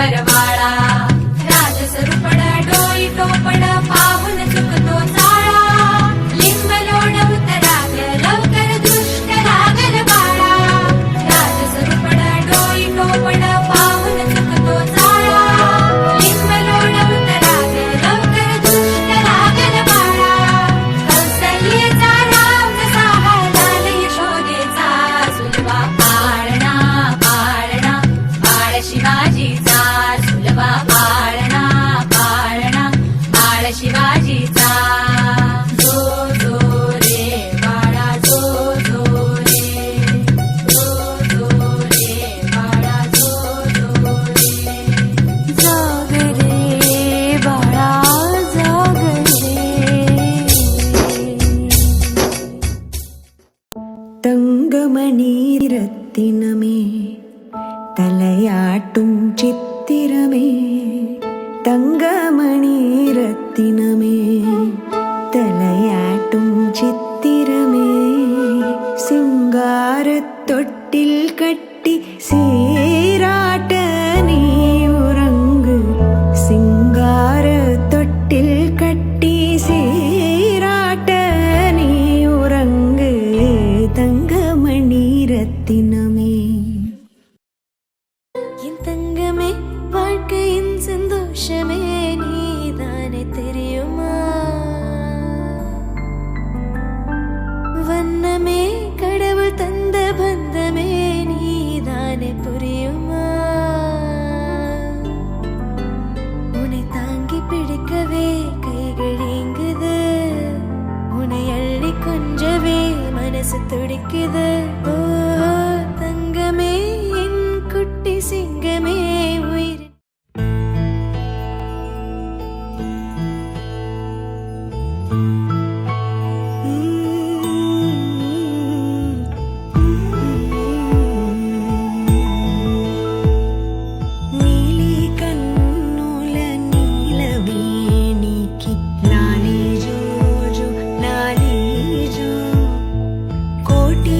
परवाळा राजसरूपड डोई टोपड पाहून चुकतो चाळा लिंब लोण उतराग लवकर दृष्ट लागल बाळा राजसरूपड डोई टोपड पाहून चुकतो चाळा लिंब लोण उतराग लवकर दृष्ट लागल बाळा कौसल्येचा राम जसा लाल यशोदेचा सुलभा पाळणा पाळणा बाळ शिवाजीचा सुलभा पाळणा पाळणा बाळ शिवाजीचा जो जो रे बाळा जो जो रे बाळा जो जो रे जाग रे बाळा जाग रे தங்கமணி ரத்தினமே தலையாட்டும் சித்திரமே தங்கமணி ரத்தினமே தலையாட்டும் சித்திரமே சிங்காரத் தொட்டில் கட்டி சீராட்ட நீ உறங்கு சிங்கார தொட்டில் கட்டி சீராட்ட நீ உறங்கு தங்கமணி ரத்தினமே என் தங்கமே வாழ்க்கையின் சந்தோஷமே நீதானே தெரியுமா வண்ணமே கடவுள் தந்த பந்தமே நீதானே புரியுமா உன்னை தாங்கி பிடிக்கவே கைகள் இங்குது உன்னை அள்ளி கொஞ்சவே மனசு துடிக்குது ஓ தங்கமே என் குட்டி சிங்கமே உயிர் నీలి కన్నుల నీలవేణికి నాలి జో కోటి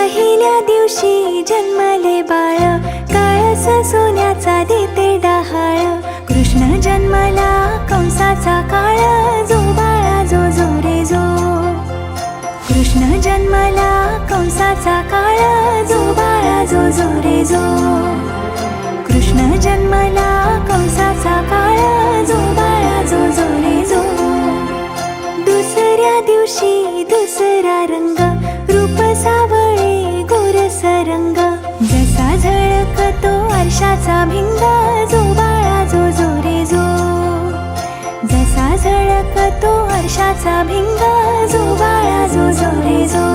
पहिल्या दिवशी जन्मले बाळ, काळस सोन्याचा देते डहाळ. कृष्ण जन्मला कंसाचा काळ, जो बाळा जो जो रे जो. कृष्ण जन्मला कंसाचा काळ, जो बाळा जो जो रे जो. कृष्ण जन्मला कंसाचा काळ, जो बाळा जो जो रे जो. दुसऱ्या दिवशी दुसरा रंग, रूप सावळे गोरस रंग. जसा झळकतो आरशाचा भिंग, जो बाळा जो जो रे जो. जसा झळकतो आरशाचा भिंग, जो बाळा जो जो रे जो.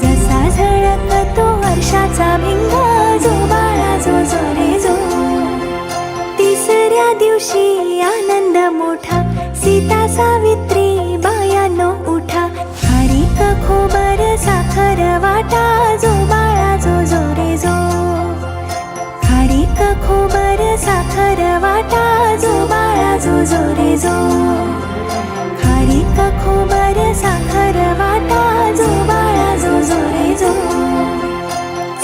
जसा झळकतो आरशाचा भिंग, जो बाळा जो जो रे जो. तिसऱ्या दिवशी आनंद मोठा, सीता सावित्री बायानो उठा. खारीक खोबर साखर वाटा, जो बाळा जो जो रे जो. खारीक खोबर साखर वाटा, जो बाळा जो जो रे जो. खारीक खोबर साखर वाटा, जो बाळा जो जो रे जो.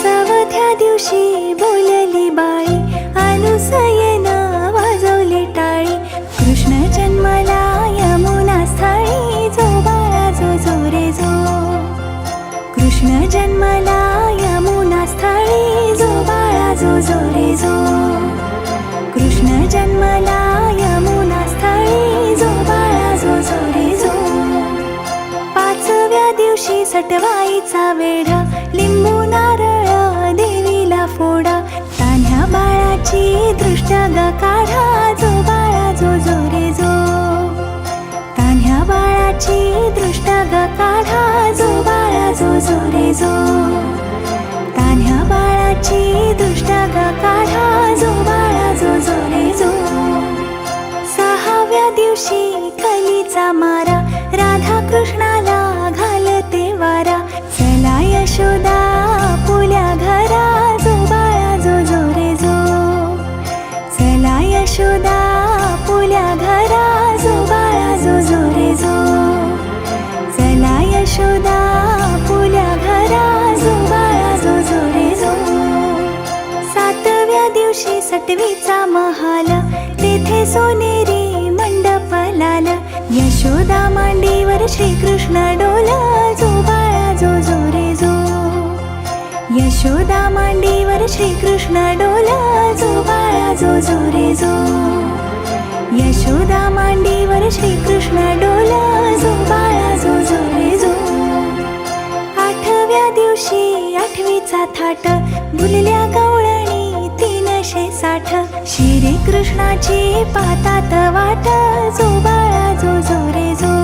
चौथ्या दिवशी बोलली बाळी, अनुसयेनं वाजवली टाळी. कृष्ण जन्मला यमुना स्थळी, जो बाळा जो जो रे जो. कृष्ण जन्मला यमुना स्थळी, जो बाळा जो जो रे जो. कृष्ण जन्मला यमुना स्थळी, जो बाळा जो जो रे जो. पाचव्या दिवशी सटवाईचा वेढा, लिंबू नारळ देवीला फोडा. तान्ह्या बाळाची दृष्ट ग काढा, जो बाळा जो जो रे जो. तान्ह्या बाळाची दृष्ट ग काढा, जो बाळा जो जो रे जो. तान्ह्या बाळाची दृष्ट ग काढा, जो बाळा जो जो रे जो. सहाव्या दिवशी कलीचा मारा, राधा कृष्णाला घालते वारा. चला यशोदा आपुल्या घरा, जो बाळा जो जो रे जो. चला यशोदा आपुल्या घरा, जो बाळा जो जो रे जो. चला यशोदा आपुल्या घरा, जो बाळा जो जो रे जो. सातव्या दिवशी सटवीचा महाल, तेथे सोनेरी मंडप लाल. यशोदा मांडीवर श्रीकृष्ण डोल, जो बाळा जो जो रे जो. यशोदा मांडीवर श्रीकृष्ण डोल, जो बाळा जो जो रे जो. यशोदा मांडीवर श्रीकृष्ण डोल, जो बाळा जो जो रे जो. आठव्या दिवशी आठवीचा थाट, भुलल्या गवळणी 360. श्री कृष्णाची पातात वाट, जो बाळा जो जो रे जो.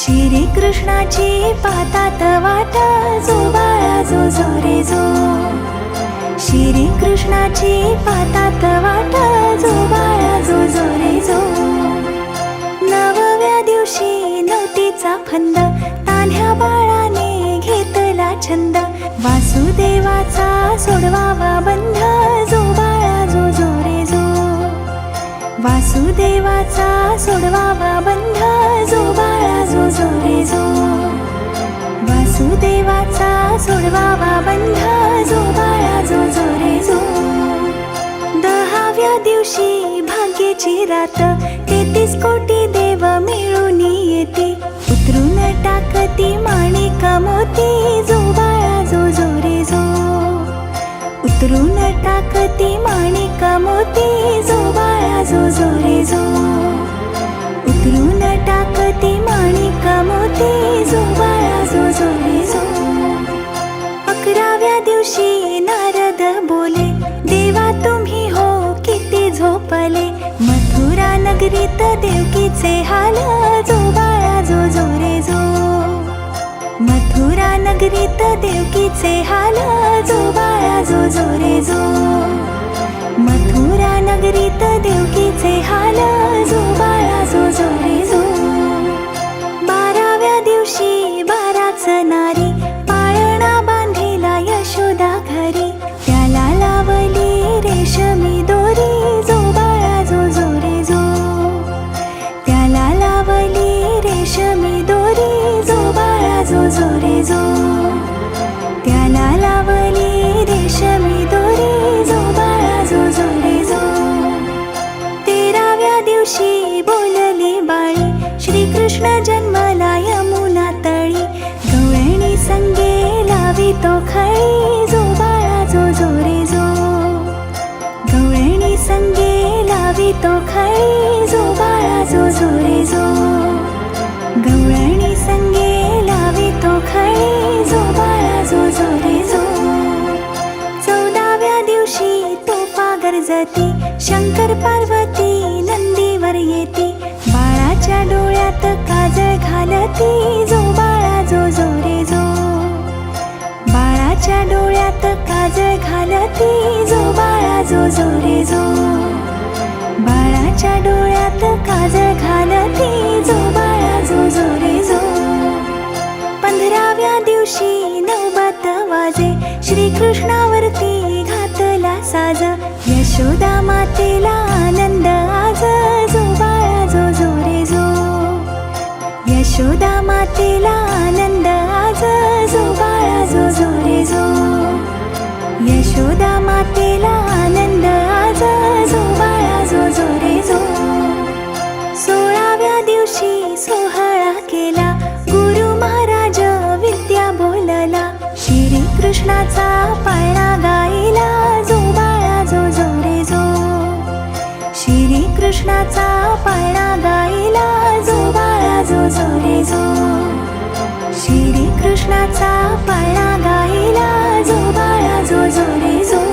श्री कृष्णाची पातात वाट, जो बाळा जो जो रे जो. श्री कृष्णाची पातात वाट, जो बाळा जो जो रे जो. नवव्या दिवशी नवतीचा फंद, तान्ह्या बाळाने घेतला छंद. वासुदेवाचा सोडवावा बंध, जो बाळा जो जो रे जो. वासुदेवाचा सोडवावा बंध, जो बाळा जो जो रे जो. वासुदेवाचा सोडवावा बंध, जो बाळा जो जो रे जो. दहाव्या दिवशी भाग्याची रात, 33 कोटी देव मिळून येते. उतरून टाकती माणिक मोती, जो बाळा जो जो रे जो. उतरून टाकती माणिक मोती, जो बाळा जो जो रे जो. उतरून टाकती माणिक मोती, जो बाळा जो जो रे जो. 11व्या दिवशी नारद बोले, देवा तुम्ही हो किती झोपले. मथुरा नगरीत देवकीचे हाल, जो बाळा जो जो रे जो. मथुरा नगरीत देवकीचे हाल, जो बाळा जो जो रे जो. मथुरा नगरीत देवकीचे हाल, जो बाळा जो जो रे जो. 12व्या दिवशी 12च नारी, पाळणा बांधिला यशोदा घरी. त्याला लावली रेशमी दोरी, जो बाळा जो जो रे जो. त्याला लावली रेशमी दोरी, जो बाळा जो जो रे जो. लावी तो खळी जो बाळा जो जो रे जो गवळणी संगे लावी तो खळी जो बाळा जो जो रे जो 14व्या दिवशी तोफा गरजती शंकर पार्वती नंदीवर येती बाळाच्या डोळ्यात काजळ घालती जो बाळा जो जो रे जो बाळाच्या डोळ्यात काजळ घालती जो बाळा जो जो रे जो बाळाच्या डोळ्यात काजळ घालती जो बाळा जो जो रे जो 15व्या दिवशी नवबत वाजे श्रीकृष्णावरती घातला साज यशोदा मातेला आनंद आज जो बाळा जो जो रे जो यशोदा मातेला आनंद आज जो बाळा जो जो रे जो यशोदा मातेला आनंद आज जो बाळा जो जो रे जो 16व्या दिवशी सोहळा केला गुरु महाराज विद्या बोलला श्री कृष्णाचा पाळणा गायला जो बाळा जो जो रे जो श्री कृष्णाचा पाळणा गायला जो बाळा जो जो रे जो श्री कृष्णाचा पाळणा गायला जो बाळा जो जो रे जो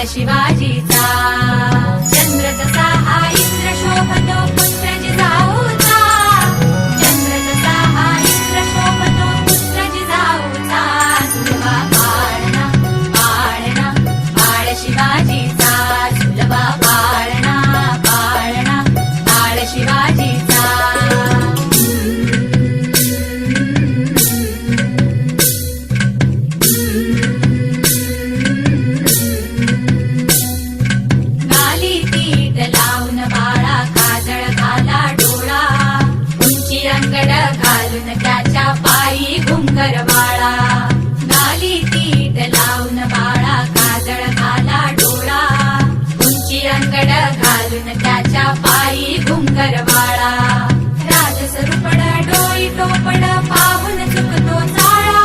शिवाजीचा चंद्र जसा हा इंद्र शोभतो पुत्र जिजाऊचा चंद्र जसा हा इंद्र शोभतो पुत्र जिजाऊचा सुलभा पाळणा पाळणा पाळ शिवाजीचा सुलभा पाळणा पाळणा पाळ शिवाजीचा त्याच्या पायी घुंगरवाळा नाली तीट लावून बाळा काजळ घाला डोळा उंची अंगड घालून त्याच्या पायी घुंगरवाळा राजसरुपड डोई टोपड पाहून चुकतो चाळा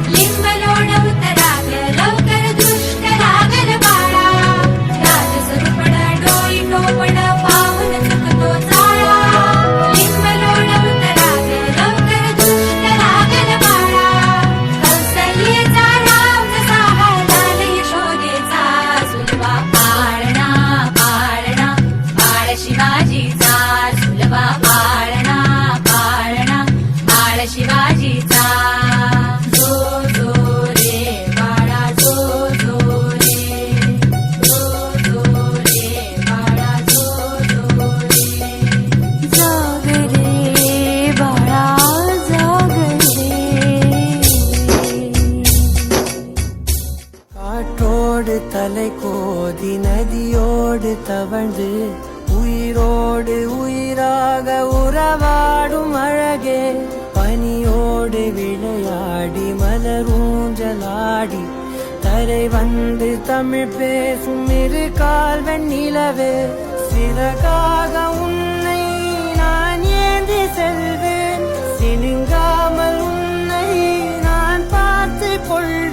लिंब लोण उतराग लवकर दृष्ट लागल बाळा राजसरुपड डोई टोपड पाहून चुकतो चाळा लिंब लोण उतराग लवकर दृष्ट लागल बाळा कौसल्येचा राम जसा हालाल यशोदेचा सुलभा पाळणा पाळणा बाळ शिवाजीचा सुलभा மலையோடு தலை கோதி நதியோடு தவழ்ந்து உயிரோடு உயிராக உறவாடும் அழகே பனியோடு விளையாடி மலரூஞ்சலாடி தரை வந்து தமிழ் பேசும் இரு கால் வெண்ணிலவே சிறகாக உன்னை நான் ஏந்தி செல்வேன் சினுங்காமல் உன்னை நான் பார்த்து கொள்வேன்